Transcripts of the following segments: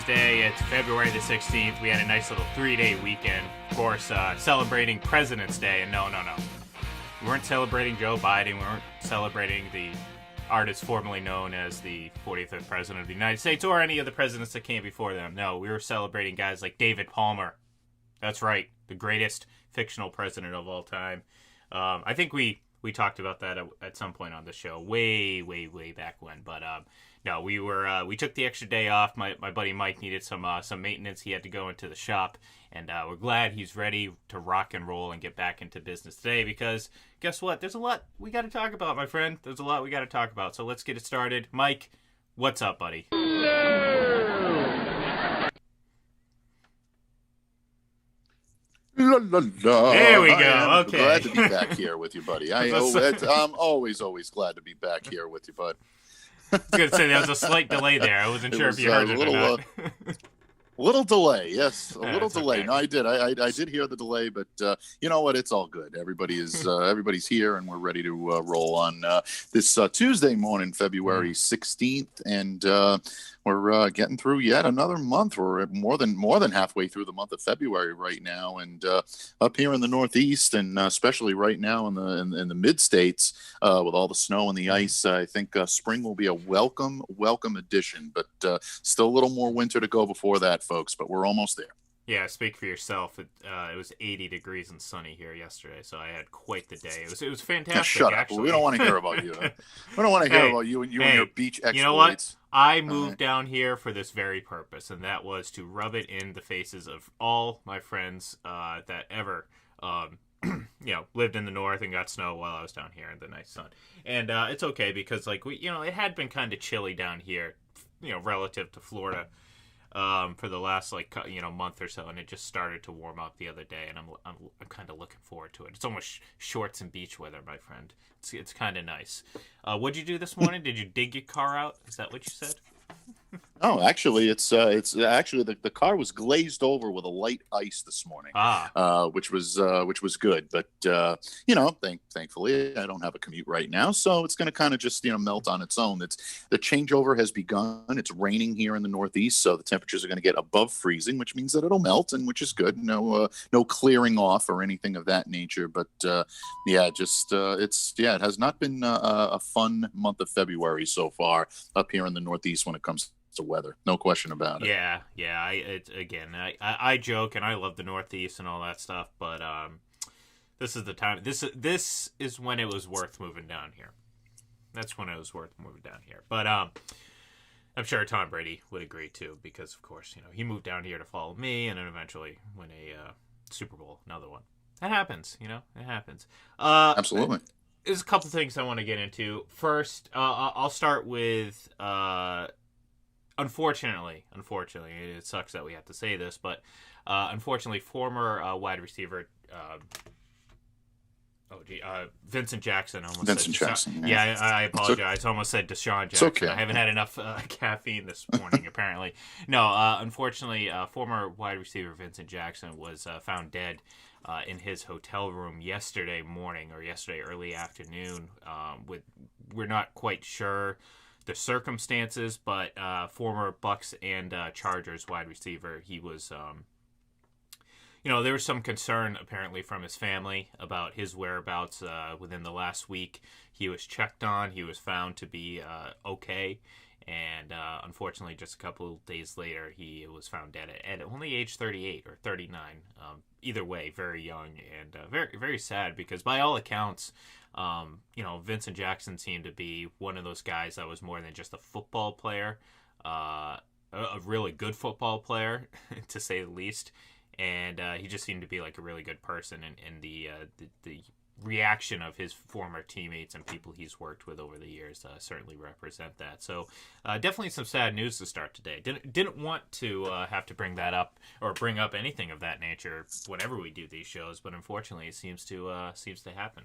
Tuesday. It's February the 16th. We had a nice little 3-day weekend. Of course, celebrating President's Day. And no. We weren't celebrating Joe Biden. We weren't celebrating the artist formerly known as the 45th President of the United States or any of the presidents that came before them. No, we were celebrating guys like David Palmer. That's right. The greatest fictional president of all time. I think we talked about that at some point on the show, way back when. But no, we took the extra day off. My buddy Mike needed some maintenance. He had to go into the shop, and we're glad he's ready to rock and roll and get back into business today. Because guess what? There's a lot we got to talk about, my friend. There's a lot we got to talk about. So let's get it started. Mike, what's up, buddy? La, la, la. There we go. Okay. Glad to be back here with you, buddy. I'm always glad to be back here with you, bud. I was going to say, there was a slight delay there. I wasn't sure if you heard it or not. Little delay, yes, a little delay. Okay. No, I did. I did hear the delay, but you know what? It's all good. Everybody's here, and we're ready to roll on this Tuesday morning, February 16th, and we're getting through yet another month. We're more than halfway through the month of February right now, and up here in the Northeast, and especially right now in the mid states, with all the snow and the ice, I think spring will be a welcome addition. But still a little more winter to go before that, folks. But we're almost there. Yeah, speak for yourself. It was 80 degrees and sunny here yesterday, so I had quite the day. It was fantastic. Shut up. Actually. We don't want to hear about you. We don't want to hear about you and your beach exploits. You know what? I moved down here for this very purpose, and that was to rub it in the faces of all my friends that ever lived in the north and got snow while I was down here in the nice sun. And it's okay because it had been kind of chilly down here, relative to Florida. For the last month or so, and it just started to warm up the other day, and I'm kind of looking forward to it. It's almost shorts and beach weather, my friend. It's kind of nice. What'd you do this morning? Did you dig your car out? Is that what you said? Oh, actually, it's actually the car was glazed over with a light ice this morning, which was good. But thankfully, I don't have a commute right now, so it's going to kind of just melt on its own. The changeover has begun. It's raining here in the Northeast, so the temperatures are going to get above freezing, which means that it'll melt, and which is good. No clearing off or anything of that nature. But it has not been a fun month of February so far up here in the Northeast when it comes to weather. No question about it. Yeah. I joke and I love the Northeast and all that stuff, but this is the time. This is when it was worth moving down here. That's when it was worth moving down here. But I'm sure Tom Brady would agree too, because of course he moved down here to follow me and then eventually win a Super Bowl, another one. That happens. It happens. Absolutely. There's a couple things I want to get into. First, I'll start with. Unfortunately, it sucks that we have to say this, but unfortunately, former wide receiver Vincent Jackson. Yeah, I apologize. I almost said Deshaun Jackson. Okay. I haven't had enough caffeine this morning, apparently. No, unfortunately, former wide receiver Vincent Jackson was found dead in his hotel room yesterday morning or yesterday early afternoon. We're not quite sure the circumstances, but former Bucks and Chargers wide receiver, he was, there was some concern apparently from his family about his whereabouts within the last week. He was checked on. He was found to be okay. And unfortunately, just a couple of days later, he was found dead at only age 38 or 39. Either way, very young and very, very sad because by all accounts, Vincent Jackson seemed to be one of those guys that was more than just a football player, a really good football player, to say the least. And he just seemed to be like a really good person. And the reaction of his former teammates and people he's worked with over the years certainly represent that. So definitely some sad news to start today. Didn't want to have to bring that up or bring up anything of that nature whenever we do these shows, but unfortunately it seems to happen.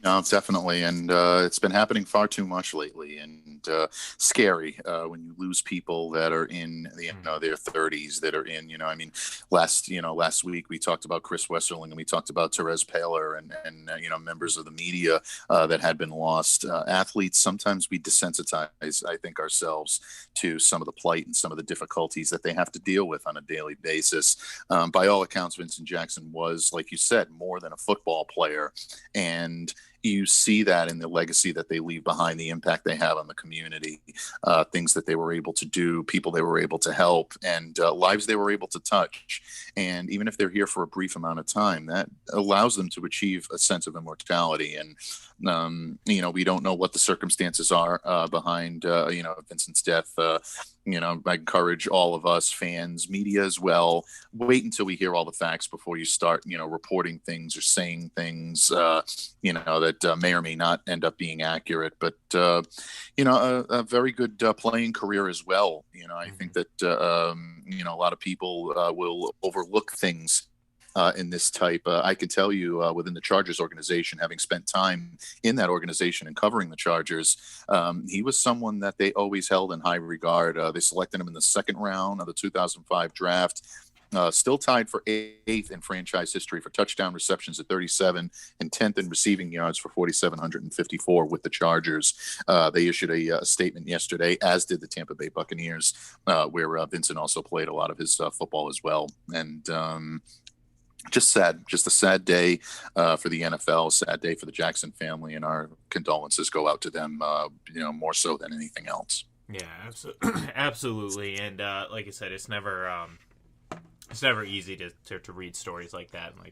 No, definitely, and it's been happening far too much lately, and scary when you lose people that are in their 30s, that are in I mean, last week we talked about Chris Westerling, and we talked about Therese Paler, and members of the media that had been lost. Athletes, sometimes we desensitize, I think, ourselves to some of the plight and some of the difficulties that they have to deal with on a daily basis. By all accounts, Vincent Jackson was, like you said, more than a football player, and you see that in the legacy that they leave behind, the impact they have on the community, things that they were able to do, people they were able to help, and lives they were able to touch. And even if they're here for a brief amount of time, that allows them to achieve a sense of immortality. And we don't know what the circumstances are behind Vincent's death. I encourage all of us, fans, media as well, wait until we hear all the facts before you start reporting things or saying things that may or may not end up being accurate. But a very good playing career as well. I think that a lot of people will overlook things in this type. I can tell you within the Chargers organization, having spent time in that organization and covering the Chargers, he was someone that they always held in high regard. They selected him in the second round of the 2005 draft. Still tied for 8th in franchise history for touchdown receptions at 37 and 10th in receiving yards for 4,754 with the Chargers. They issued a statement yesterday, as did the Tampa Bay Buccaneers, where Vincent also played a lot of his football as well. And just sad, just a sad day for the NFL, sad day for the Jackson family, and our condolences go out to them, more so than anything else. Yeah, absolutely. And like I said, it's never easy to read stories like that. And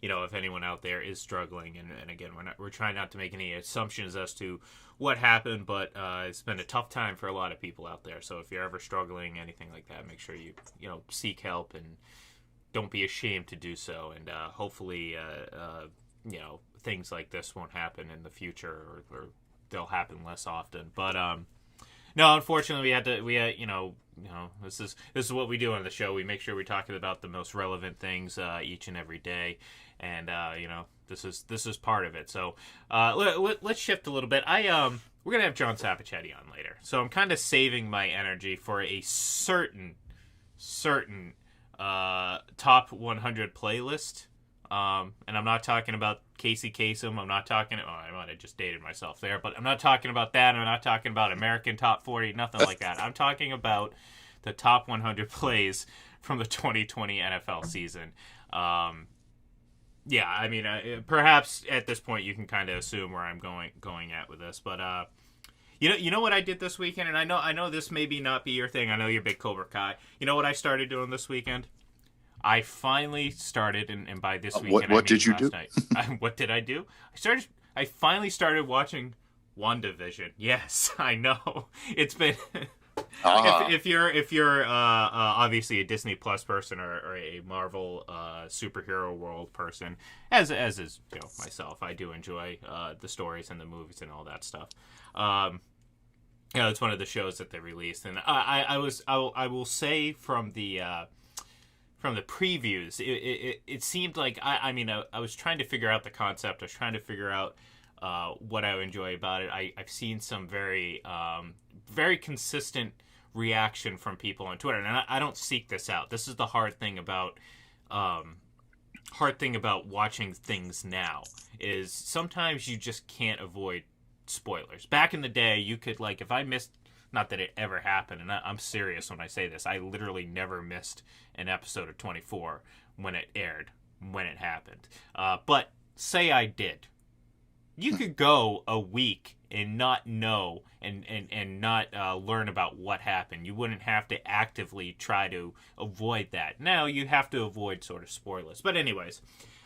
if anyone out there is struggling, and again, we're trying not to make any assumptions as to what happened, but it's been a tough time for a lot of people out there. So if you're ever struggling, anything like that, make sure you seek help and don't be ashamed to do so. And hopefully, things like this won't happen in the future, or they'll happen less often. But no, unfortunately, this is what we do on the show. We make sure we're talking about the most relevant things each and every day, and this is part of it. So let's shift a little bit. We're gonna have John Sapichetti on later, so I'm kind of saving my energy for a certain top 100 playlist. And I'm not talking about Casey Kasem. I'm not talking. I might have just dated myself there, but I'm not talking about that. I'm not talking about American Top 40. Nothing like that. I'm talking about the top 100 plays from the 2020 NFL season. Perhaps at this point you can kind of assume where I'm going at with this, but you know what I did this weekend, and I know this maybe not be your thing. I know you're a big Cobra Kai. You know what I started doing this weekend? I finally started, and by this weekend, what did you do? What did I do? I finally started watching WandaVision. Yes, I know. It's been if you're obviously a Disney Plus person or a Marvel superhero world person, as is myself, I do enjoy the stories and the movies and all that stuff. It's one of the shows that they released, and I will say from the previews, it seemed like I was trying to figure out the concept. I was trying to figure out what I would enjoy about it. I've seen some very very consistent reaction from people on Twitter, and I don't seek this out. This is the hard thing about watching things now, is sometimes you just can't avoid spoilers. Back in the day, you could, if I missed, not that it ever happened, and I'm serious when I say this, I literally never missed an episode of 24 when it aired, when it happened. But say I did. You could go a week and not know and not learn about what happened. You wouldn't have to actively try to avoid that. Now you have to avoid sort of spoilers. But anyways,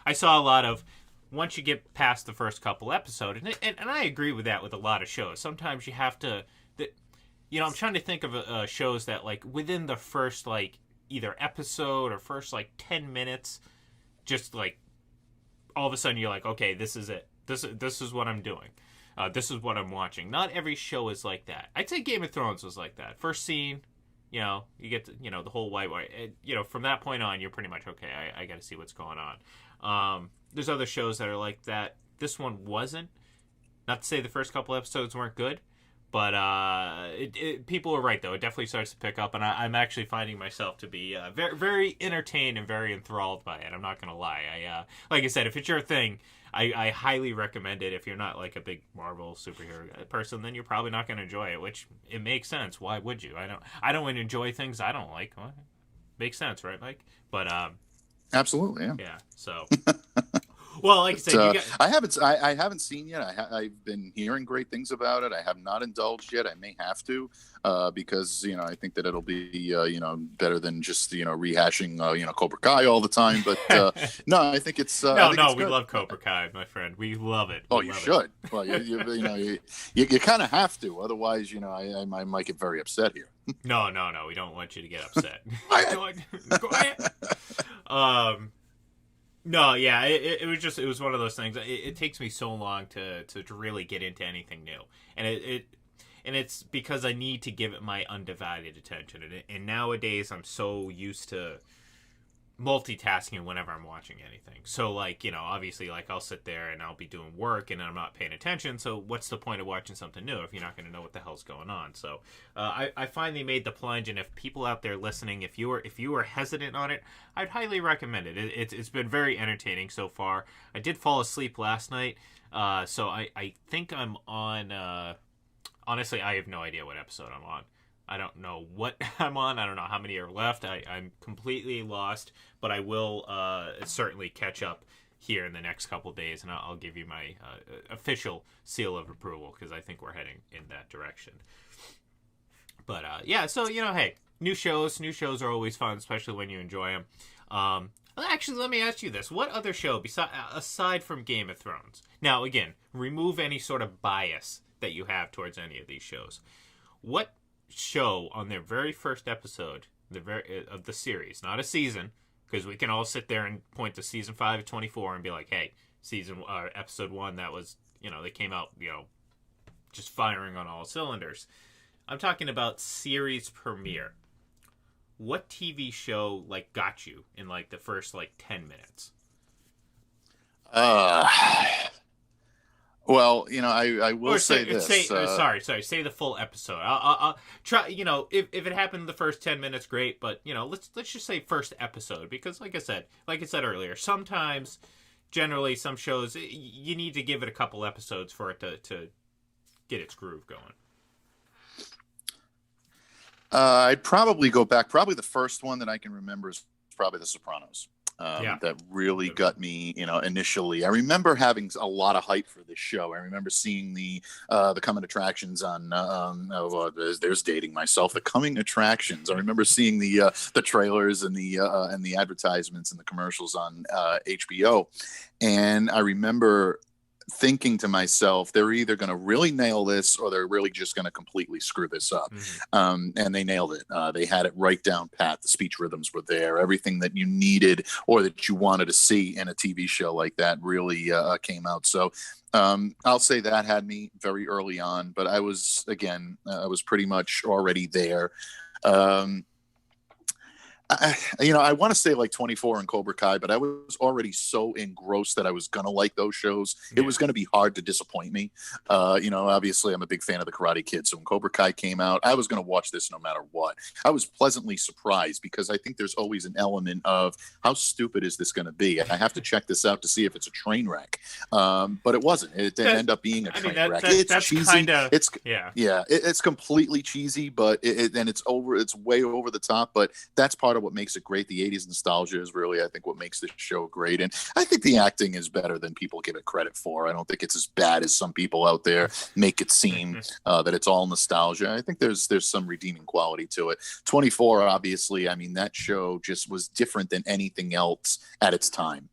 I saw a lot of, once you get past the first couple episodes, and I agree with that with a lot of shows. Sometimes you have to, I'm trying to think of shows that, within the first, either episode or first, 10 minutes, just, all of a sudden you're like, okay, this is it. This is what I'm doing. This is what I'm watching. Not every show is like that. I'd say Game of Thrones was like that. First scene, you get to, the whole white. From that point on, you're pretty much okay. I got to see what's going on. There's other shows that are like that. this one wasn't. Not to say the first couple episodes weren't good, but people are right, though. It definitely starts to pick up, and I'm actually finding myself to be very, very entertained and very enthralled by it. I'm not going to lie. Like I said, if it's your thing, I highly recommend it. If you're not like a big Marvel superhero person, then you're probably not going to enjoy it, which it makes sense. Why would you? I don't enjoy things I don't like. Well, makes sense, right, Mike? But absolutely, yeah. Yeah, so... Well, like I said, I haven't seen yet. I've been hearing great things about it. I have not indulged yet. I may have to, because I think that it'll be better than just rehashing Cobra Kai all the time. But no, I think it's we love Cobra Kai, my friend. We love it. You should. Well, you kind of have to, otherwise I might get very upset here. No, we don't want you to get upset. Go ahead. No, yeah, it was one of those things. It takes me so long to really get into anything new, and it's because I need to give it my undivided attention. And nowadays, I'm so used to multitasking whenever I'm watching anything. So, like, obviously, like, I'll sit there and I'll be doing work and I'm not paying attention. So what's the point of watching something new if you're not going to know what the hell's going on? So I finally made the plunge, and if people out there listening, if you were hesitant on it, I'd highly recommend it. It's been very entertaining so far. I did fall asleep last night, so I think I'm on... honestly, I have no idea what episode I'm on. I don't know what I'm on. I don't know how many are left. I'm completely lost, but I will certainly catch up here in the next couple of days, and I'll give you my official seal of approval, because I think we're heading in that direction. But yeah, so hey, new shows are always fun, especially when you enjoy them. Actually, let me ask you this: what other show aside from Game of Thrones? Now, again, remove any sort of bias that you have towards any of these shows. What show on their very first episode of the series, not a season, because we can all sit there and point to season 5 of 24 and be like, hey, episode 1, that was, they came out, just firing on all cylinders. I'm talking about series premiere. What TV show got you in the first 10 minutes? Well, I will say this. Say the full episode. I'll try. If it happened the first 10 minutes, great. But let's just say first episode, because like I said earlier, sometimes, generally, some shows you need to give it a couple episodes for it to get its groove going. I'd probably go back. Probably the first one that I can remember is probably The Sopranos. That really got me, initially. I remember having a lot of hype for this show. I remember seeing the coming attractions on. There's dating myself. The coming attractions. I remember seeing the trailers and the advertisements and the commercials on HBO, and I remember thinking to myself, they're either going to really nail this or they're really just going to completely screw this up. And they nailed it. They had it right down pat. The speech rhythms were there. Everything that you needed or that you wanted to see in a TV show like that really came out. So I'll say that had me very early on, but I was pretty much already there. I want to say 24 and Cobra Kai, but I was already so engrossed that I was going to like those shows. Yeah. It was going to be hard to disappoint me. Obviously I'm a big fan of the Karate Kid. So when Cobra Kai came out, I was going to watch this no matter what. I was pleasantly surprised, because I think there's always an element of how stupid is this going to be? I have to check this out to see if it's a train wreck. But it wasn't. It didn't end up being a train wreck. It's cheesy. It's completely cheesy, but it's way over the top, but that's part of what makes it great. The 80s nostalgia is really, I think, what makes this show great. And I think the acting is better than people give it credit for. I don't think it's as bad as some people out there make it seem, that it's all nostalgia. I think there's some redeeming quality to it. 24, obviously, that show just was different than anything else at its time.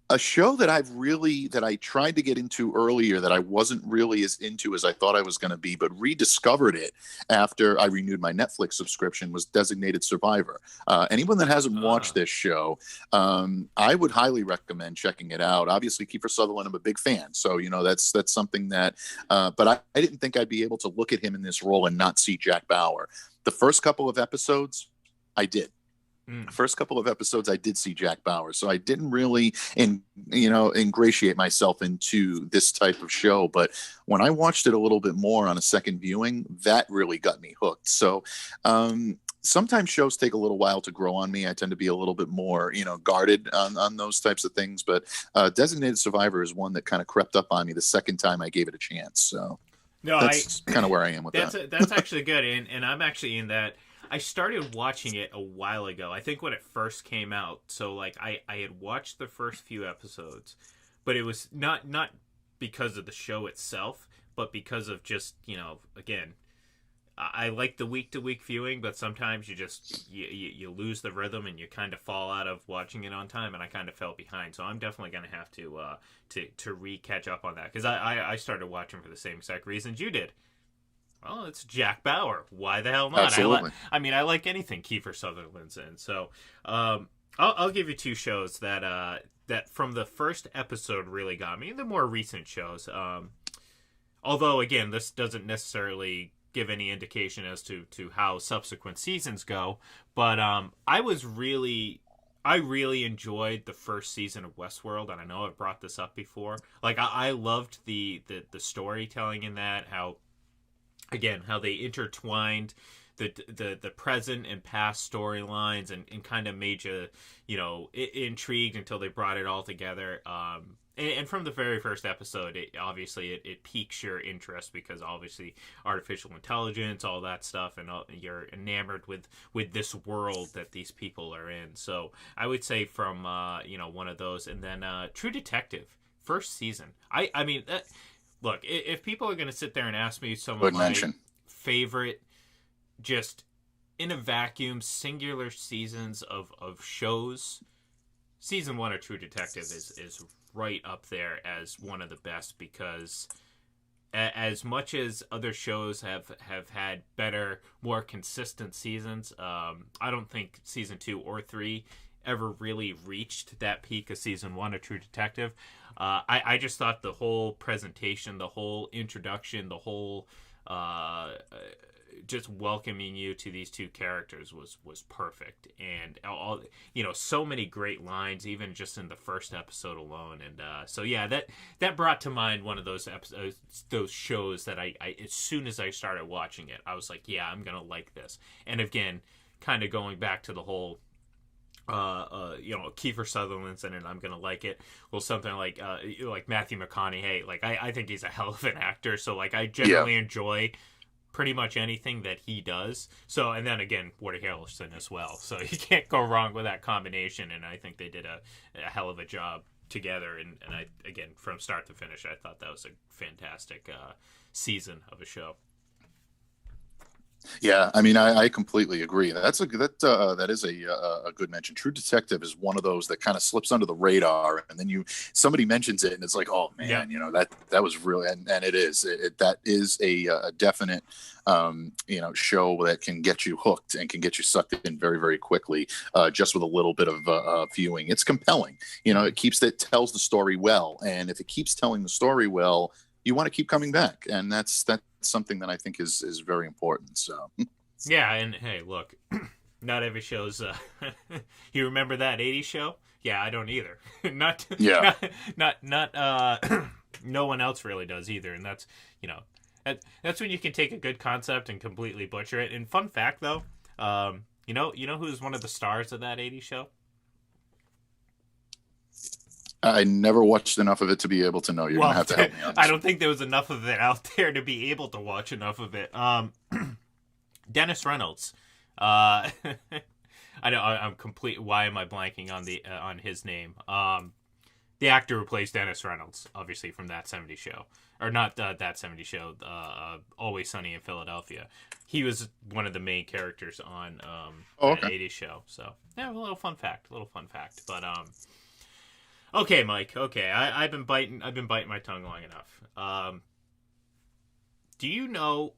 A show that I tried to get into earlier that I wasn't really as into as I thought I was going to be, but rediscovered it after I renewed my Netflix subscription, was Designated Survivor. Anyone that hasn't watched this show, I would highly recommend checking it out. Obviously, Kiefer Sutherland, I'm a big fan. So, that's something that, but I didn't think I'd be able to look at him in this role and not see Jack Bauer. The first couple of episodes, I did. First couple of episodes, I did see Jack Bauer, so I didn't really, ingratiate myself into this type of show. But when I watched it a little bit more on a second viewing, that really got me hooked. So sometimes shows take a little while to grow on me. I tend to be a little bit more, guarded on those types of things. But Designated Survivor is one that kind of crept up on me the second time I gave it a chance. So no, that's kind of where I am with that. That's actually good, and I'm actually in that. I started watching it a while ago. I think when it first came out. So like I had watched the first few episodes, but it was not because of the show itself, but because of just, again, I like the week to week viewing, but sometimes you lose the rhythm and you kind of fall out of watching it on time, and I kind of fell behind. So I'm definitely going to have to catch up on that, because I started watching for the same exact reasons you did. Well, it's Jack Bauer. Why the hell not? Absolutely. I like anything Kiefer Sutherland's in. So I'll give you two shows that from the first episode really got me. The more recent shows, although again, this doesn't necessarily give any indication as to how subsequent seasons go. But I really enjoyed the first season of Westworld, and I know I've brought this up before. Like I loved the storytelling in that, how they intertwined the present and past storylines and kind of made you, intrigued until they brought it all together. And from the very first episode, it piques your interest, because obviously artificial intelligence, all that stuff, and you're enamored with this world that these people are in. So I would say from one of those, and then True Detective, first season. I mean. Look, if people are going to sit there and ask me some of my favorite, just in a vacuum, singular seasons of shows, season 1 of True Detective is right up there as one of the best, because as much as other shows have had better, more consistent seasons, I don't think season 2 or 3 ever really reached that peak of season 1 of True Detective. I just thought the whole presentation, the whole introduction, the whole just welcoming you to these two characters was perfect, and all so many great lines, even just in the first episode alone. And so yeah, that brought to mind one of those episodes, those shows that I as soon as I started watching it, I was like, yeah, I'm gonna like this. And again, kind of going back to the whole Kiefer Sutherland's in it, I'm gonna like it. Well, something like Matthew McConaughey, like I think he's a hell of an actor, so like I generally enjoy pretty much anything that he does. So, and then again, Woody Harrelson as well, so you can't go wrong with that combination, and I think they did a hell of a job together, and I, again, from start to finish, I thought that was a fantastic season of a show. Yeah, I mean, I completely agree. That is a good mention. True Detective is one of those that kind of slips under the radar, and then somebody mentions it, and it's like, oh man, that was really, and it is that is a definite show that can get you hooked and can get you sucked in very, very quickly, just with a little bit of viewing. It's compelling. It tells the story well, and if it keeps telling the story well, you want to keep coming back, and that's something that I think is very important. So yeah, and hey, look, not every show's you remember that 80s show? Yeah, I don't either. not no one else really does either, and that's that's when you can take a good concept and completely butcher it. And fun fact though, you know who's one of the stars of that 80s show? I never watched enough of it to be able to know. You're going to have to help me on this. I don't think there was enough of it out there to be able to watch enough of it. Dennis Reynolds. I know I'm complete. Why am I blanking on his name? The actor who plays Dennis Reynolds, obviously from That 70s Show, or not That 70s Show. Always Sunny in Philadelphia. He was one of the main characters on that 80s show. So yeah, a little fun fact. But okay, Mike. Okay, I've been biting my tongue long enough. Do you know?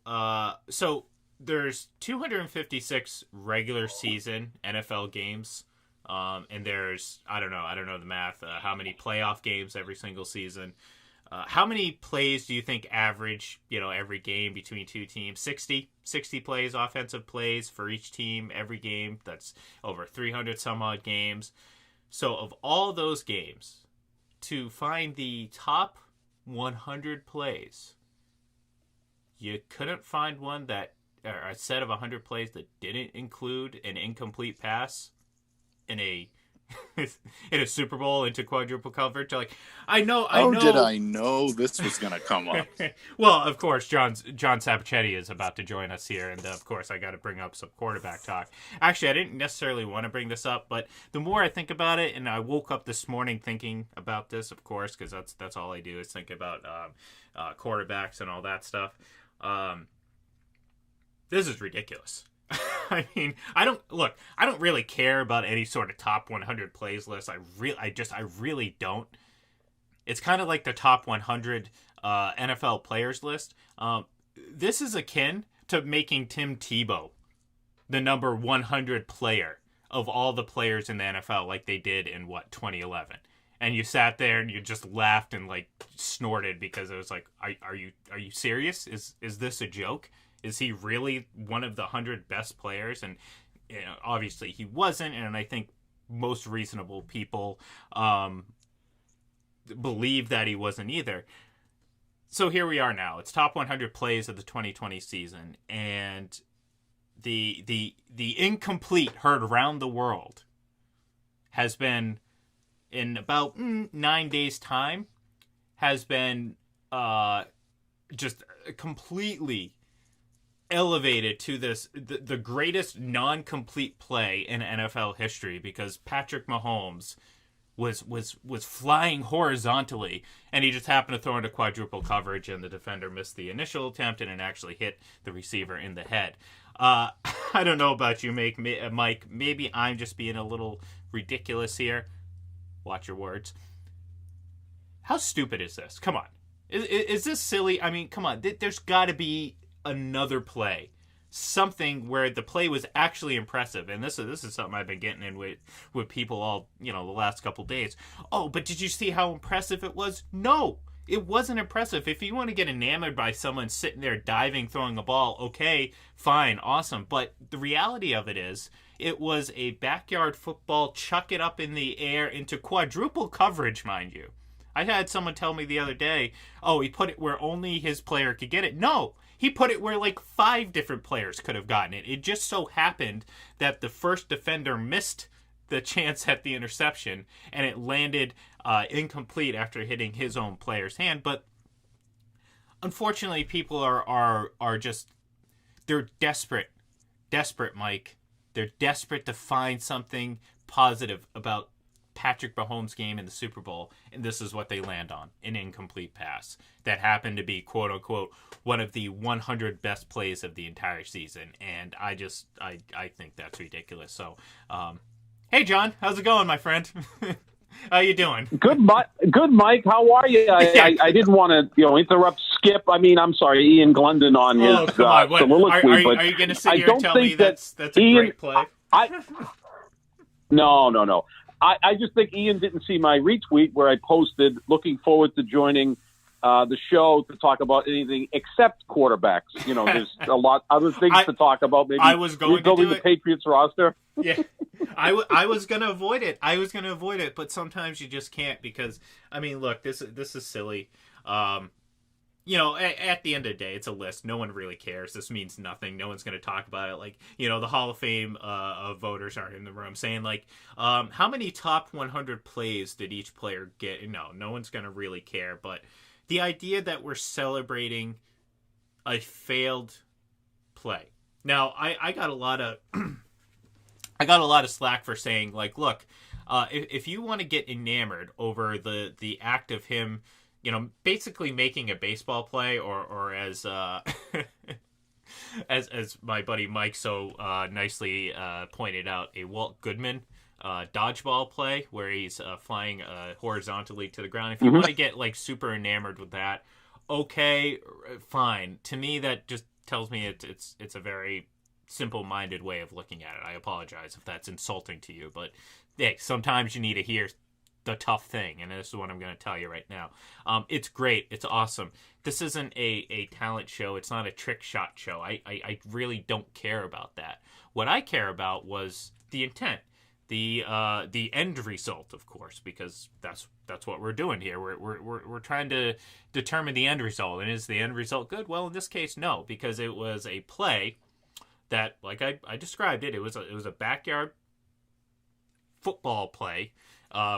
So there's 256 regular season NFL games, and there's I don't know the math. How many playoff games every single season? How many plays do you think average, every game between two teams? 60 plays, offensive plays for each team every game. That's over 300 some odd games. So of all those games, to find the top 100 plays, you couldn't find one or a set of 100 plays that didn't include an incomplete pass in a in a Super Bowl into quadruple coverage. Like, I know. Did I know this was going to come up? Well, of course, John Sapichetti is about to join us here, and of course, I got to bring up some quarterback talk. Actually, I didn't necessarily want to bring this up, but the more I think about it, and I woke up this morning thinking about this, of course, because that's all I do is think about quarterbacks and all that stuff. This is ridiculous. I mean, I don't really care about any sort of top 100 plays list. I really don't. It's kind of like the top 100 NFL players list. This is akin to making Tim Tebow the number 100 player of all the players in the NFL, like they did in 2011. And you sat there and you just laughed and like snorted because it was like, are you serious? Is this a joke? Is he really one of the 100 best players? And obviously he wasn't. And I think most reasonable people believe that he wasn't either. So here we are now. It's top 100 plays of the 2020 season, and the incomplete heard around the world has been, in about 9 days' time, has been just completely elevated to the greatest non-complete play in NFL history, because Patrick Mahomes was flying horizontally, and he just happened to throw into quadruple coverage, and the defender missed the initial attempt, and it actually hit the receiver in the head. I don't know about you, Mike. Maybe I'm just being a little ridiculous here. Watch your words. How stupid is this? Come on. Is this silly? I mean, come on. There's got to be another play, something where the play was actually impressive. And this is something I've been getting in with people all, the last couple days. Oh, but did you see how impressive it was? No, it wasn't impressive. If you want to get enamored by someone sitting there diving, throwing a ball, okay, fine, awesome. But the reality of it is, it was a backyard football, chuck it up in the air into quadruple coverage, mind you. I had someone tell me the other day, oh, he put it where only his player could get it. No, he put it where like 5 different players could have gotten it. It just so happened that the first defender missed the chance at the interception, and it landed incomplete after hitting his own player's hand. But unfortunately, people are just, they're desperate, Mike. They're desperate to find something positive about Patrick Mahomes' game in the Super Bowl, and this is what they land on: an incomplete pass that happened to be, quote unquote, one of the 100 best plays of the entire season. And I think that's ridiculous. So, hey John, how's it going, my friend? How you doing? Good, Mike. How are you? I didn't want to, interrupt Skip. I mean, I'm sorry, Ian Glendon on his soliloquy. Are you going to sit here and tell me that's a great play? No. I just think Ian didn't see my retweet where I posted, looking forward to joining the show to talk about anything except quarterbacks. There's a lot other things to talk about. Maybe I was going to do the Patriots roster. Yeah, I was going to avoid it. But sometimes you just can't, because, I mean, look, this is silly. At the end of the day, it's a list. No one really cares. This means nothing. No one's going to talk about it. Like, the Hall of Fame of voters aren't in the room saying, like, how many top 100 plays did each player get? No one's going to really care. But the idea that we're celebrating a failed play. Now, I got a lot of slack for saying, like, look, if you want to get enamored over the act of him, basically making a baseball play, or as as my buddy Mike so nicely pointed out, a Walt Goodman dodgeball play where he's flying horizontally to the ground. If you want to get like super enamored with that, okay, fine. To me, that just tells me it's a very simple-minded way of looking at it. I apologize if that's insulting to you, but hey, sometimes you need to hear the tough thing, and this is what I'm going to tell you right now. It's great. It's awesome. This isn't a talent show. It's not a trick shot show. I really don't care about that. What I care about was the intent, the end result, of course, because that's what we're doing here. We're trying to determine the end result, and is the end result good? Well, in this case, no, because it was a play that, like I described it, it was a backyard football play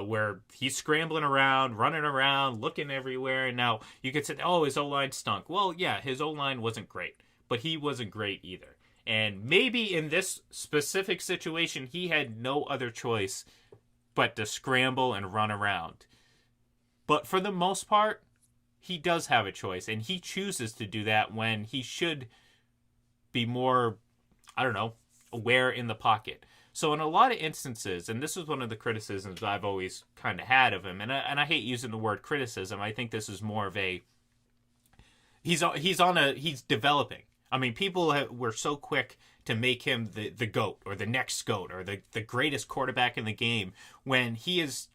where he's scrambling around, running around, looking everywhere. And now you could say, oh, his O-line stunk. Well, yeah, his O-line wasn't great, but he wasn't great either. And maybe in this specific situation, he had no other choice but to scramble and run around. But for the most part, he does have a choice, and he chooses to do that when he should be more, aware in the pocket. So in a lot of instances, and this is one of the criticisms I've always kind of had of him, and I hate using the word criticism. I think this is more of a he's developing. I mean, people were so quick to make him the GOAT or the next GOAT or the greatest quarterback in the game when he is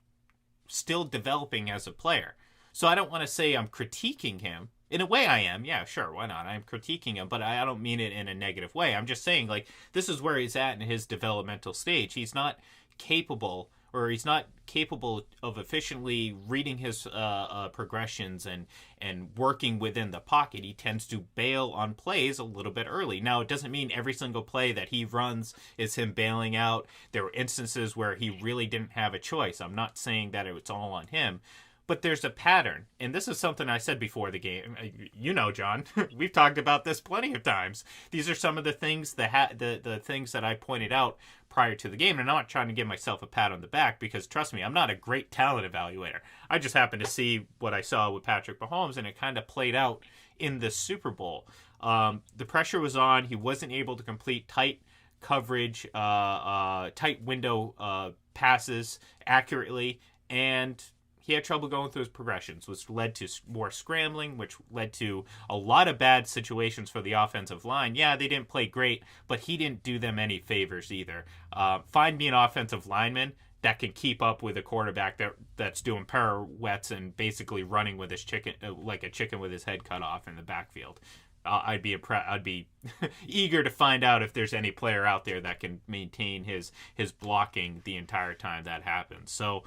still developing as a player. So I don't want to say I'm critiquing him. In a way I am. Yeah, sure, why not? I'm critiquing him, but I don't mean it in a negative way. I'm just saying, like, this is where he's at in his developmental stage. He's not capable of efficiently reading his progressions and working within the pocket. He tends to bail on plays a little bit early. Now, it doesn't mean every single play that he runs is him bailing out. There were instances where he really didn't have a choice. I'm not saying that it's all on him. But there's a pattern, and this is something I said before the game. You know, John, we've talked about this plenty of times. These are some of the things the things that I pointed out prior to the game, and I'm not trying to give myself a pat on the back because, trust me, I'm not a great talent evaluator. I just happened to see what I saw with Patrick Mahomes, and it kind of played out in this Super Bowl. The pressure was on. He wasn't able to complete tight coverage, tight window passes accurately, and he had trouble going through his progressions, which led to more scrambling, which led to a lot of bad situations for the offensive line. Yeah, they didn't play great, but he didn't do them any favors either. Find me an offensive lineman that can keep up with a quarterback that's doing pirouettes and basically running with his chicken like a chicken with his head cut off in the backfield. I'd be eager to find out if there's any player out there that can maintain his blocking the entire time that happens. So,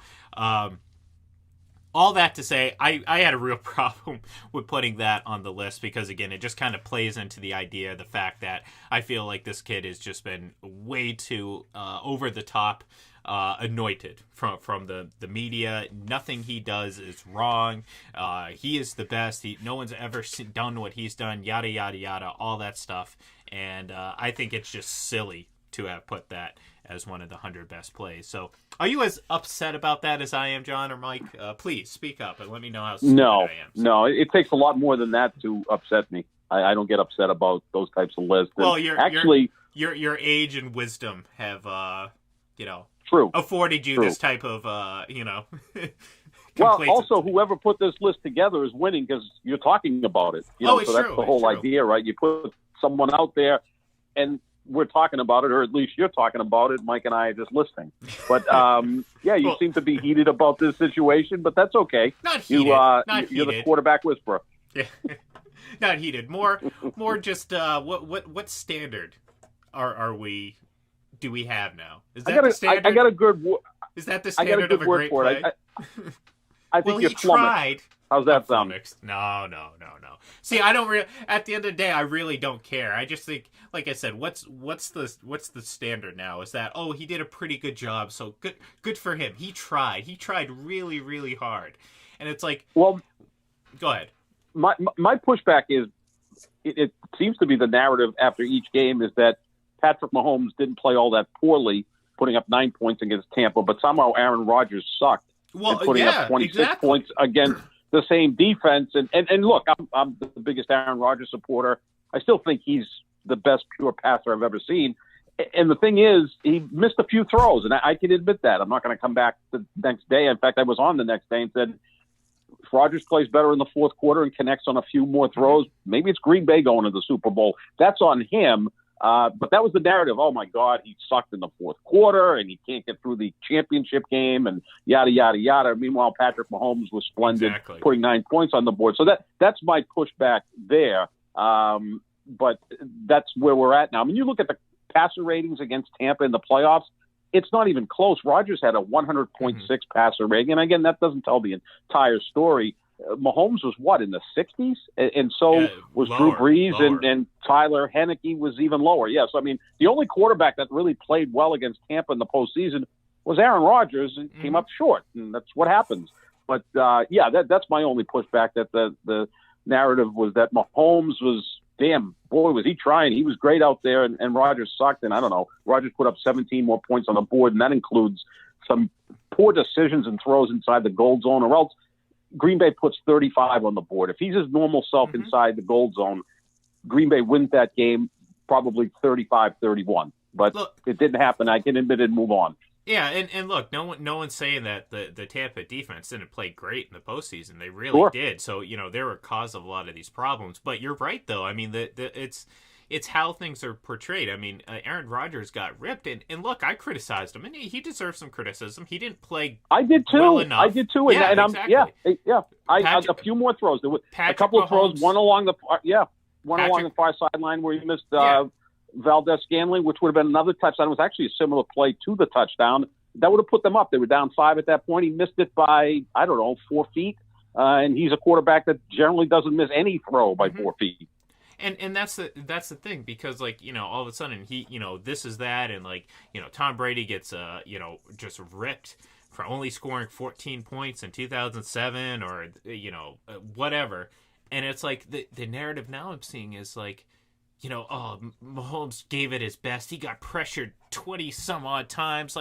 all that to say, I had a real problem with putting that on the list because, again, it just kind of plays into the idea, the fact that I feel like this kid has just been way too over the top, anointed from the media. Nothing he does is wrong. He is the best. No one's ever done what he's done, yada, yada, yada, all that stuff. And I think it's just silly to have put that as one of the 100 best plays. So are you as upset about that as I am, John or Mike? Please speak up and let me know how stupid I am. No, it takes a lot more than that to upset me. I don't get upset about those types of lists. Well, your age and wisdom have, true. afforded you this type of, Well, also, whoever put this list together is winning because you're talking about it. So that's the whole idea, right? You put someone out there and we're talking about it, or at least you're talking about it. Mike and I are just listening. But, you seem to be heated about this situation, but that's okay. Not heated. You're the quarterback whisperer. Yeah. Not heated. More just what standard do we have now? Is that the standard? I got a good Is that the standard of a great play? I think you're flummoxed. How's that sound? No. See, I don't at the end of the day, I really don't care. I just think, like I said, what's the standard now? Is that, he did a pretty good job, so good for him. He tried really, really hard. And it's like, well, go ahead. My pushback is, it seems to be the narrative after each game is that Patrick Mahomes didn't play all that poorly, putting up 9 points against Tampa, but somehow Aaron Rodgers sucked. Well, putting up 26 points against the same defense. And look, I'm the biggest Aaron Rodgers supporter. I still think he's the best pure passer I've ever seen. And the thing is, he missed a few throws, and I can admit that. I'm not going to come back the next day. In fact, I was on the next day and said, if Rodgers plays better in the fourth quarter and connects on a few more throws, maybe it's Green Bay going to the Super Bowl. That's on him. But that was the narrative. Oh, my God, he sucked in the fourth quarter, and he can't get through the championship game, and yada, yada, yada. Meanwhile, Patrick Mahomes was splendid, putting 9 points on the board. So that's my pushback there. But that's where we're at now. I mean, you look at the passer ratings against Tampa in the playoffs, it's not even close. Rodgers had a 100.6 passer rating. And again, that doesn't tell the entire story. Mahomes was in the 60s? And so was Drew Brees, and Tyler Heineke was even lower. Yes, I mean, the only quarterback that really played well against Tampa in the postseason was Aaron Rodgers, and came up short, and that's what happens. But, that's my only pushback, that the narrative was that Mahomes was, damn, boy, was he trying. He was great out there, and Rodgers sucked, and I don't know. Rodgers put up 17 more points on the board, and that includes some poor decisions and throws inside the gold zone, or else Green Bay puts 35 on the board. If he's his normal self inside the gold zone, Green Bay wins that game probably 35-31. But look, it didn't happen. I can admit it and move on. Yeah, and look, no one's saying that the Tampa defense didn't play great in the postseason. They really did. So, they were a cause of a lot of these problems. But you're right, though. I mean, it's how things are portrayed. I mean, Aaron Rodgers got ripped, and look, I criticized him, and he deserves some criticism. He didn't play. I did too. Well enough. I did too. And exactly. I a few more throws. There were a couple of throws. One along the far sideline where he missed Valdez-Scantling, which would have been another touchdown. It was actually a similar play to the touchdown. That would have put them up. They were down 5 at that point. He missed it by 4 feet, and he's a quarterback that generally doesn't miss any throw by 4 feet. And that's the thing, because all of a sudden he this is that, and Tom Brady gets just ripped for only scoring 14 points in 2007 or whatever, and it's like the narrative now I'm seeing is Mahomes gave it his best. He got pressured 20 some odd times.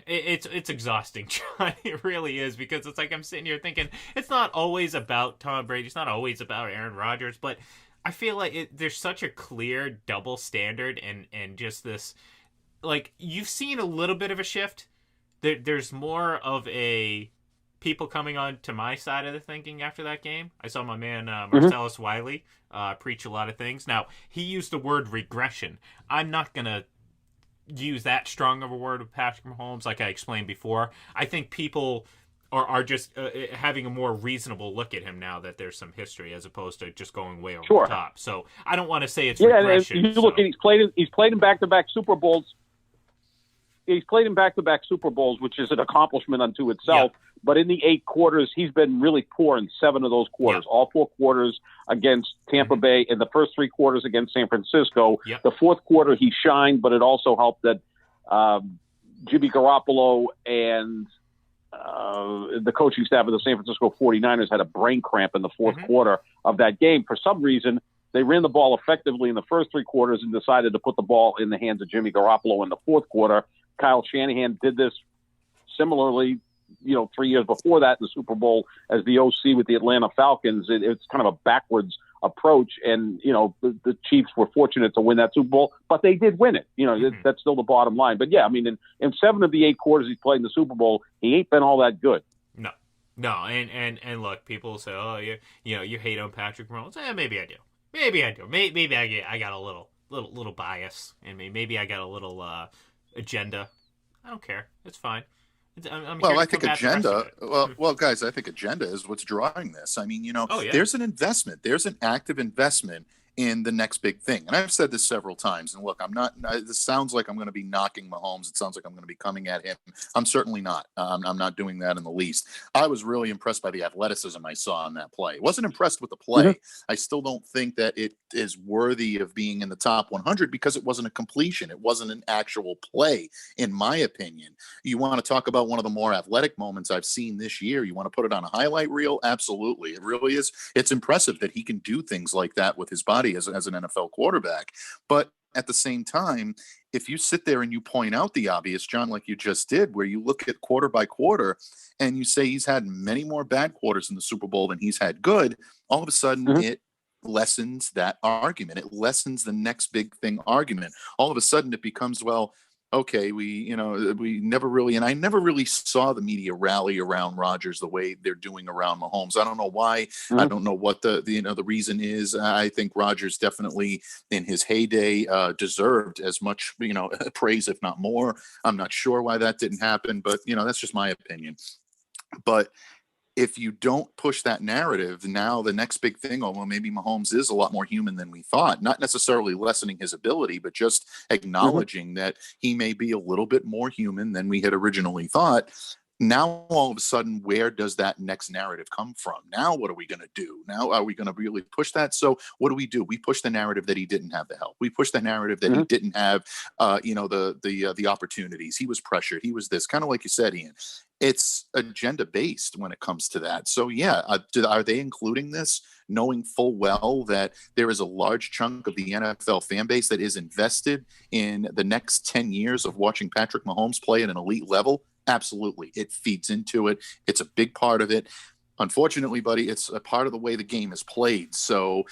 It's exhausting, John. It really is, because it's I'm sitting here thinking it's not always about Tom Brady. It's not always about Aaron Rodgers, but I feel like there's such a clear double standard, and just this, you've seen a little bit of a shift. There's more of a people coming on to my side of the thinking after that game. I saw my man Marcellus Wiley preach a lot of things. Now, he used the word regression. I'm not going to use that strong of a word with Patrick Mahomes, like I explained before. I think people are just having a more reasonable look at him now that there's some history, as opposed to just going way over the top. So I don't want to say it's regression. Look, he's played in back-to-back Super Bowls. He's played in back-to-back Super Bowls, which is an accomplishment unto itself. Yep. But in the 8 quarters, he's been really poor in 7 of those quarters. Yep. All 4 quarters against Tampa Bay, and the first 3 quarters against San Francisco. Yep. The 4th quarter, he shined, but it also helped that Jimmy Garoppolo and the coaching staff of the San Francisco 49ers had a brain cramp in the 4th quarter of that game. For some reason, they ran the ball effectively in the first 3 quarters and decided to put the ball in the hands of Jimmy Garoppolo in the 4th quarter. Kyle Shanahan did this similarly, 3 years before that in the Super Bowl as the OC with the Atlanta Falcons. It's kind of a backwards approach, and the Chiefs were fortunate to win that Super Bowl, but they did win it. That's still the bottom line. But yeah, I mean, in 7 of the 8 quarters he's played in the Super Bowl, he ain't been all that good. No, and look, people say, oh, you hate on Patrick Mahomes. Maybe I do. Maybe I got a little bias in me. Maybe I got a little agenda. I don't care. It's fine. I think agenda. Well, guys, I think agenda is what's drawing this. I mean, there's an investment. There's an active investment in the next big thing. And I've said this several times. And look, this sounds like I'm going to be knocking Mahomes. It sounds like I'm going to be coming at him. I'm certainly not. I'm not doing that in the least. I was really impressed by the athleticism I saw on that play. Wasn't impressed with the play. I still don't think that it is worthy of being in the top 100 because it wasn't a completion. It wasn't an actual play, in my opinion. You want to talk about one of the more athletic moments I've seen this year? You want to put it on a highlight reel? Absolutely. It really is. It's impressive that he can do things like that with his body as an NFL quarterback. But at the same time, if you sit there and you point out the obvious, John, like you just did, where you look at quarter by quarter and you say he's had many more bad quarters in the Super Bowl than he's had good, all of a sudden it lessens that argument. It lessens the next big thing argument. All of a sudden it becomes, well, okay, we never really, and I never really saw the media rally around Rodgers the way they're doing around Mahomes. I don't know why. I don't know what the reason is. I think Rodgers definitely in his heyday deserved as much, praise, if not more. I'm not sure why that didn't happen, but that's just my opinion. But if you don't push that narrative, now the next big thing, well, maybe Mahomes is a lot more human than we thought, not necessarily lessening his ability, but just acknowledging that he may be a little bit more human than we had originally thought. Now, all of a sudden, where does that next narrative come from? Now, what are we going to do? Now, are we going to really push that? So what do? We push the narrative that he didn't have the help. We push the narrative that he didn't have, the opportunities. He was pressured. He was this, kind of like you said, Ian. It's agenda based when it comes to that. So yeah, are they including this, knowing full well that there is a large chunk of the NFL fan base that is invested in the next 10 years of watching Patrick Mahomes play at an elite level? Absolutely. It feeds into it. It's a big part of it. Unfortunately, buddy, it's a part of the way the game is played. So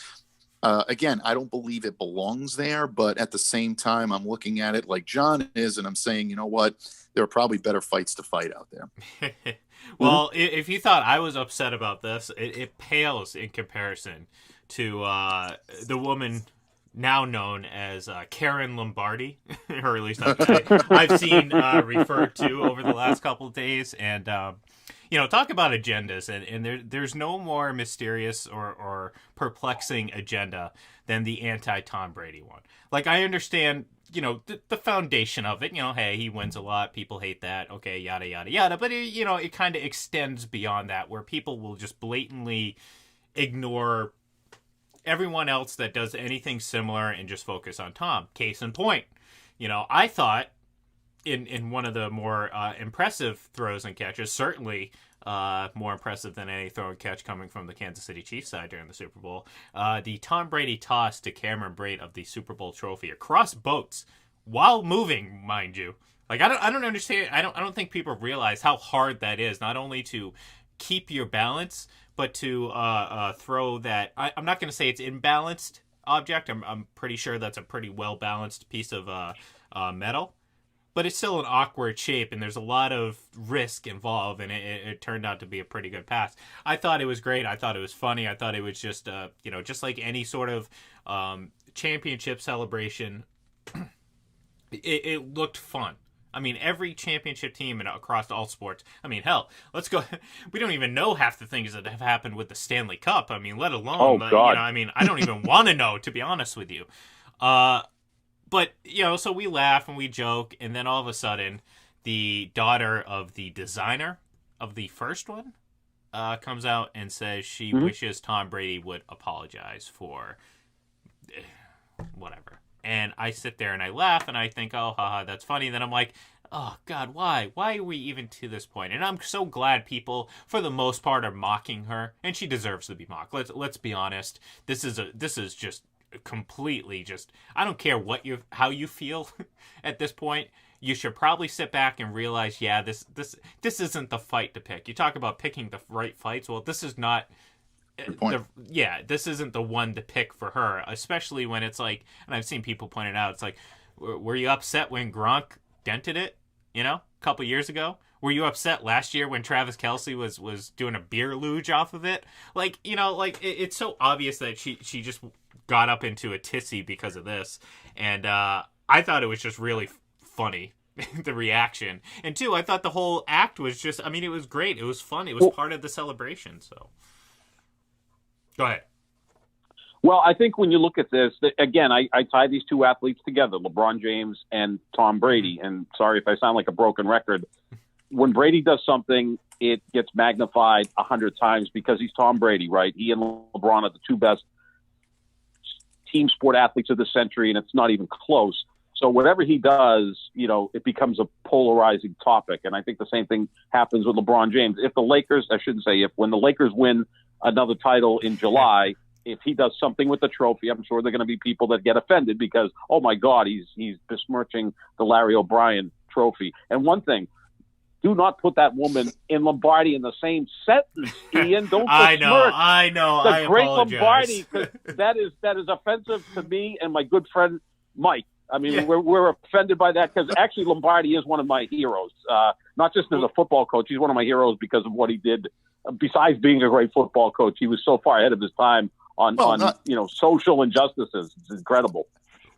again, I don't believe it belongs there, but at the same time, I'm looking at it like John is, and I'm saying, you know what? There are probably better fights to fight out there. Well, if you thought I was upset about this, it pales in comparison to the woman now known as Karen Lombardi, or at least I've seen referred to over the last couple of days. And, talk about agendas. And there's no more mysterious or perplexing agenda than the anti-Tom Brady one. Like, I understand, the foundation of it, hey, he wins a lot. People hate that. Okay, yada, yada, yada. But, it kind of extends beyond that, where people will just blatantly ignore everyone else that does anything similar and just focus on Tom. Case in point, I thought in one of the more impressive throws and catches, certainly more impressive than any throw and catch coming from the Kansas City Chiefs side during the Super Bowl, the Tom Brady toss to Cameron Brate of the Super Bowl trophy across boats while moving, mind you. Like, I don't understand. I don't think people realize how hard that is, not only to keep your balance, but to throw that. I'm not going to say it's imbalanced object. I'm pretty sure that's a pretty well balanced piece of metal, but it's still an awkward shape, and there's a lot of risk involved, and it turned out to be a pretty good pass. I thought it was great. I thought it was funny. I thought it was just just like any sort of championship celebration. It looked fun. I mean, every championship team across all sports. I mean, hell, let's go. We don't even know half the things that have happened with the Stanley Cup. I mean, let alone, God. I don't even want to know, to be honest with you. But, so we laugh and we joke, and then all of a sudden, the daughter of the designer of the first one comes out and says she wishes Tom Brady would apologize for whatever. And I sit there and I laugh and I think, oh, haha, that's funny. And then I'm like, oh, God, why? Why are we even to this point? And I'm so glad people, for the most part, are mocking her. And she deserves to be mocked. Let's be honest. This is just completely just, I don't care how you feel at this point. You should probably sit back and realize, yeah, this isn't the fight to pick. You talk about picking the right fights. Well, this is not. This isn't the one to pick for her, especially when it's like, and I've seen people point it out, it's like, were you upset when Gronk dented it, a couple years ago? Were you upset last year when Travis Kelce was doing a beer luge off of it? Like, it's so obvious that she just got up into a tizzy because of this. And I thought it was just really funny, the reaction. And two, I thought the whole act was just, it was great. It was fun. It was part of the celebration, so. Go ahead. Well, I think when you look at this, again, I tie these two athletes together, LeBron James and Tom Brady. And sorry if I sound like a broken record. When Brady does something, it gets magnified 100 times because he's Tom Brady, right? He and LeBron are the two best team sport athletes of the century, and it's not even close. So whatever he does, it becomes a polarizing topic. And I think the same thing happens with LeBron James. When the Lakers win another title in July, if he does something with the trophy, I'm sure there are going to be people that get offended because, oh my God, he's besmirching the Larry O'Brien trophy. And one thing, do not put that woman in Lombardi in the same sentence, Ian. Don't besmirch I know. The I great apologize. Lombardi, 'cause that is offensive to me and my good friend Mike. I mean, we're offended by that because actually Lombardi is one of my heroes. Not just as a football coach, he's one of my heroes because of what he did. Besides being a great football coach, he was so far ahead of his time on social injustices. It's incredible.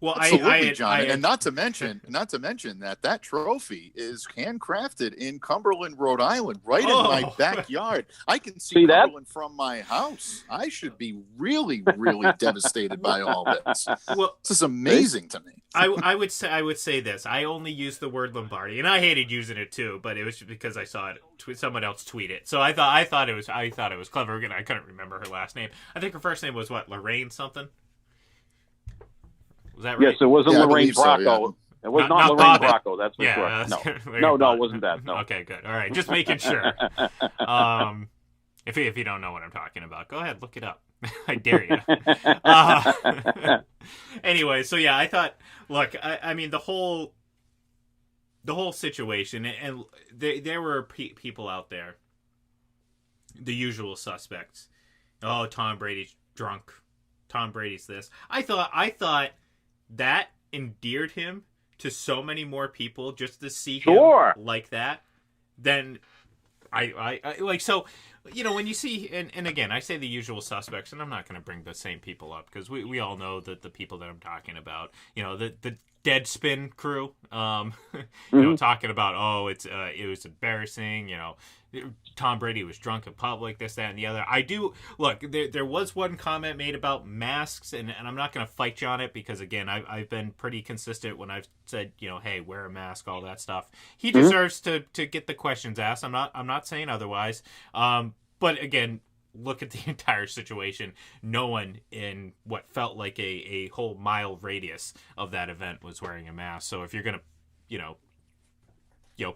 Well, absolutely, John, and not to mention that trophy is handcrafted in Cumberland, Rhode Island, right in my backyard. I can see Cumberland from my house. I should be really, really devastated by all this. Well, this is amazing to me. I would say this. I only used the word Lombardi, and I hated using it too, but it was just because I saw it. Someone else tweet it, so I thought it was clever. Again, I couldn't remember her last name. I think her first name was what, Lorraine something. Was that right? Yes, it wasn't Lorraine Bracco. So, yeah. It was not Lorraine Bracco, that's for sure. No, it wasn't that. No. Okay, good. All right, just making sure. If you don't know what I'm talking about, go ahead, look it up. I dare you. Anyway, so yeah, I thought, look, I mean, the whole situation, and there were people out there, the usual suspects. Oh, Tom Brady's drunk. Tom Brady's this. I thought that endeared him to so many more people just to see him like that. Then I like, so, you know, when you see, and again, I say the usual suspects, and I'm not going to bring the same people up because we all know that the people that I'm talking about, you know, the Deadspin crew, you know, talking about, it was embarrassing, you know, Tom Brady was drunk in public, this, that, and the other. There was one comment made about masks, and I'm not going to fight you on it because, again, I've been pretty consistent when I've said, you know, hey, wear a mask, all that stuff. He deserves to get the questions asked. I'm not saying otherwise. But again, look at the entire situation. No one in what felt like a whole mile radius of that event was wearing a mask. So if you're going to, you know,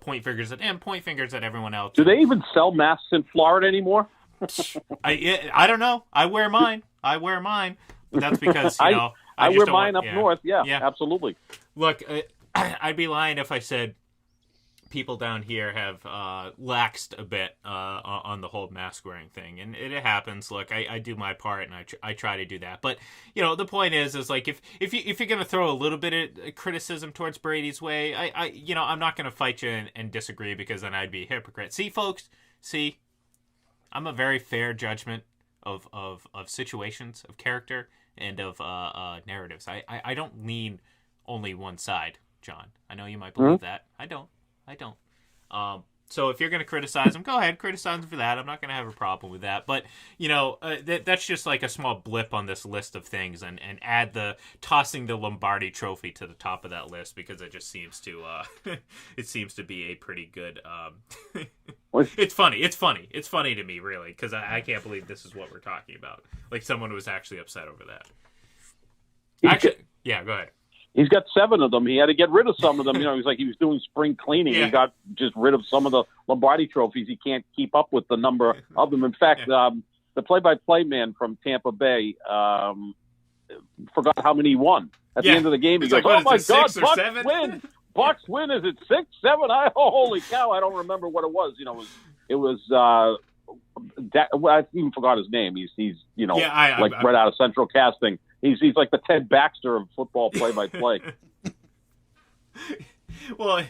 point fingers at him, point fingers at everyone else. Do they even sell masks in Florida anymore? I don't know. I wear mine. But that's because, you know, I wear mine up north. Yeah, absolutely. Look, I'd be lying if I said people down here have laxed a bit on the whole mask wearing thing, and it happens. Look, I do my part, and I try to do that. But you know, the point is like if you're gonna throw a little bit of criticism towards Brady's way, I'm not gonna fight you and disagree because then I'd be a hypocrite. See, folks, I'm a very fair judgment of situations, of character, and of narratives. I don't lean only one side, John. I know you might believe that. I don't. So if you're going to criticize him, go ahead, criticize him for that. I'm not going to have a problem with that. But, you know, that's just like a small blip on this list of things, and add the tossing the Lombardi trophy to the top of that list because it just seems to it seems to be a pretty good It's funny to me, really, because I can't believe this is what we're talking about. Like, someone was actually upset over that. Actually, yeah, go ahead. He's got 7 of them. He had to get rid of some of them. You know, he was doing spring cleaning. Yeah. He got just rid of some of the Lombardi trophies. He can't keep up with the number of them. In fact, the play-by-play man from Tampa Bay forgot how many he won. At the end of the game, he goes, "Oh my God, Bucs win! Bucs win! Is it 6, 7? Holy cow! I don't remember what it was. You know, it was I even forgot his name. He's right out of Central Casting. He's like the Ted Baxter of football play-by-play. Well, and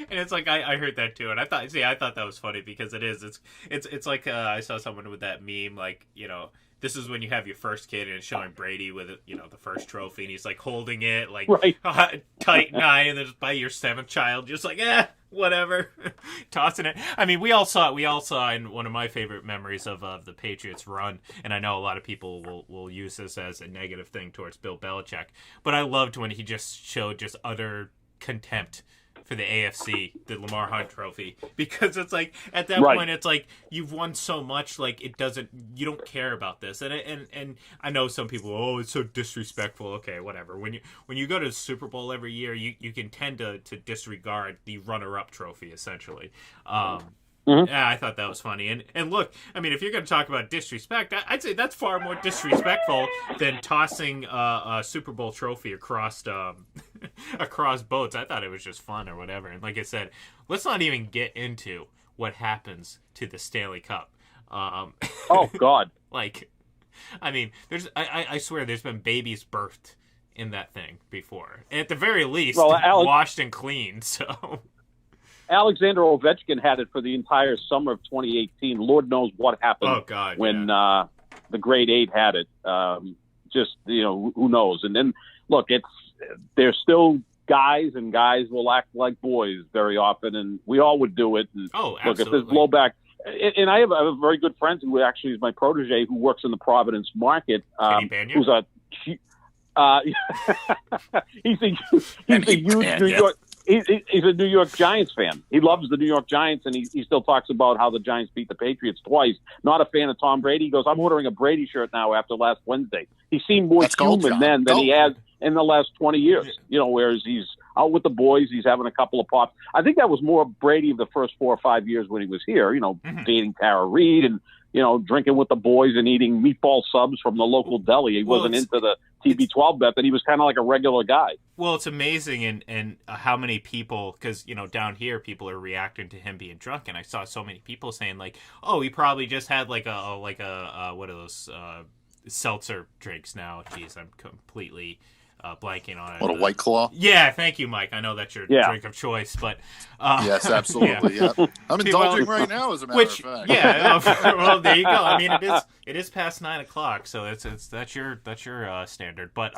it's like I heard that too, and I thought that was funny because it's like I saw someone with that meme, like, you know, this is when you have your first kid and it's showing Brady with, you know, the first trophy, and he's like holding it like tight and high, and then by your 7th child, just like whatever, tossing it. I mean, we all saw in one of my favorite memories of the Patriots run, and I know a lot of people will use this as a negative thing towards Bill Belichick, but I loved when he just showed just utter contempt for the AFC, the Lamar Hunt trophy, because it's like at that point it's like you've won so much, like you don't care about this, and I know some people, it's so disrespectful. Okay, whatever. When you go to the Super Bowl every year, you can tend to disregard the runner-up trophy essentially. Yeah, I thought that was funny. And look, I mean, if you're going to talk about disrespect, I'd say that's far more disrespectful than tossing a Super Bowl trophy across across boats. I thought it was just fun or whatever. And like I said, let's not even get into what happens to the Stanley Cup. Oh, God. Like, I mean, I swear there's been babies birthed in that thing before. At the very least, Well, Alex, washed and cleaned. So Alexander Ovechkin had it for the entire summer of 2018. Lord knows what happened when the grade 8 had it. Just, who knows? And then, look, there's still guys, and guys will act like boys very often, and we all would do it. And absolutely. Look, if there's blowback, and I have a very good friend who actually is my protege who works in the Providence market, who's a he's a huge New York. He's a New York Giants fan. He loves the New York Giants, and he still talks about how the Giants beat the Patriots twice. Not a fan of Tom Brady. He goes, I'm ordering a Brady shirt now after last Wednesday. He seemed more human then than he has in the last 20 years. Whereas he's out with the boys, he's having a couple of pops. I think that was more Brady of the first 4 or 5 years when he was here, dating Tara Reid and, drinking with the boys and eating meatball subs from the local deli. He wasn't into the TB12 bet, but he was kind of like a regular guy. Well, it's amazing and how many people, because, down here people are reacting to him being drunk, and I saw so many people saying like, oh, he probably just had like a what are those seltzer drinks now. Jeez, I'm completely blanking on it. What, a White Claw? Yeah, thank you, Mike. I know that's your drink of choice, but yes, absolutely. Yeah. I'm indulging right now, as a matter of fact. Yeah, well, there you go. I mean, it is past 9 o'clock, so that's your standard. But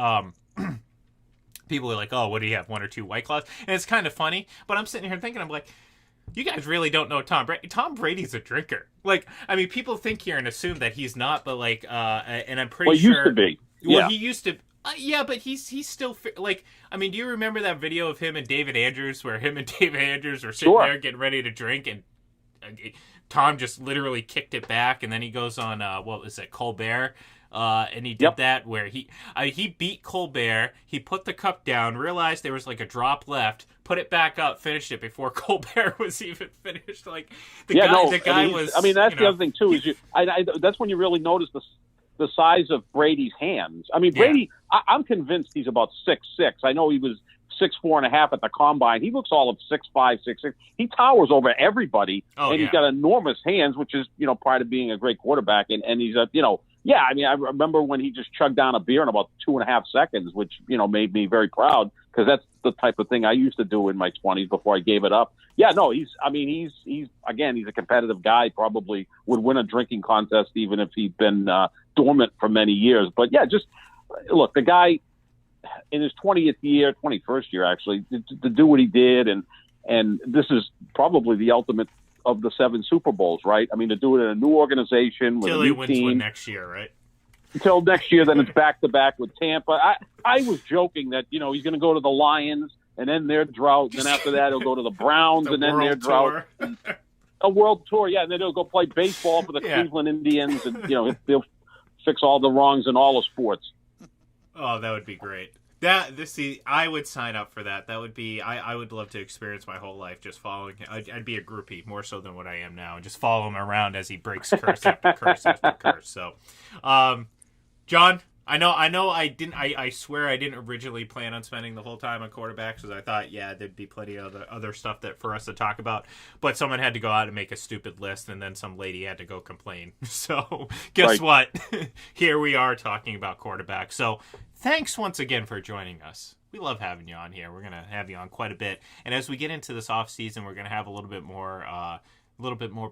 people are like, oh, what do you have? 1 or 2 White Claws? And it's kind of funny. But I'm sitting here thinking, I'm like, you guys really don't know Tom Brady. Tom Brady's a drinker. Like, I mean, people think here and assume that he's not, but like, and I'm pretty sure. Well, he used to be. Well, he used to. Yeah, but he's still like. I mean, do you remember that video of him and David Andrews, where him and David Andrews were sitting there getting ready to drink, and Tom just literally kicked it back, and then he goes on what was it, Colbert, and he did that where he beat Colbert, he put the cup down, realized there was like a drop left, put it back up, finished it before Colbert was even finished. Like the guy was. I mean, that's the other thing too. Is that's when you really notice the size of Brady's hands. I mean, Brady, I'm convinced he's about 6'6". I know he was 6'4.5" at the combine. He looks all of 6'5", 6'6". He towers over everybody, he's got enormous hands, which is, part of being a great quarterback. And he's I mean, I remember when he just chugged down a beer in about 2.5 seconds, which, made me very proud, because that's the type of thing I used to do in my 20s before I gave it up. Yeah, no, he's a competitive guy, probably would win a drinking contest even if he'd been dormant for many years. But yeah, just look, the guy in his 21st year, actually, to do what he did. And this is probably the ultimate of the 7 Super Bowls, right? I mean, to do it in a new organization with a new team. Until he wins one next year, right? Until next year, then it's back-to-back with Tampa. I was joking that, he's going to go to the Lions and then their drought. And then after that, he'll go to the Browns and then their drought. A world tour, yeah. And then he'll go play baseball for the Cleveland Indians. And, they'll fix all the wrongs in all the sports. Oh, that would be great. I would sign up for that. That would be, I would love to experience my whole life just following him. I'd be a groupie more so than what I am now, and just follow him around as he breaks curse after curse after curse. So, John, I swear I didn't originally plan on spending the whole time on quarterbacks, because I thought, there'd be plenty of other stuff that for us to talk about. But someone had to go out and make a stupid list, and then some lady had to go complain. So guess what? Here we are talking about quarterbacks. So thanks once again for joining us. We love having you on here. We're going to have you on quite a bit. And as we get into this off season, we're going to have a little bit more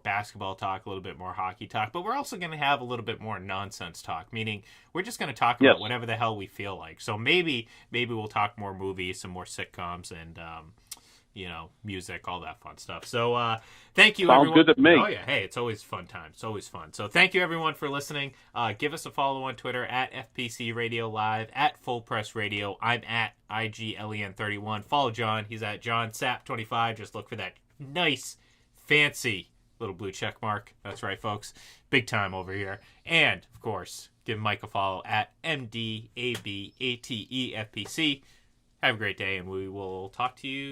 basketball talk, a little bit more hockey talk, but we're also going to have a little bit more nonsense talk, meaning we're just going to talk about whatever the hell we feel like. So maybe we'll talk more movies, some more sitcoms, and music, all that fun stuff. So thank you, everyone. Sounds good to me. Oh yeah, hey, it's always fun time. It's always fun. So thank you, everyone, for listening. Give us a follow on Twitter at FPC Radio Live, at Full Press Radio. I'm at IGLEN31. Follow John. He's at JohnSap25. Just look for that nice, fancy little blue check mark. That's right, folks. Big time over here. And, of course, give Mike a follow at MDABATEFPC. Have a great day, and we will talk to you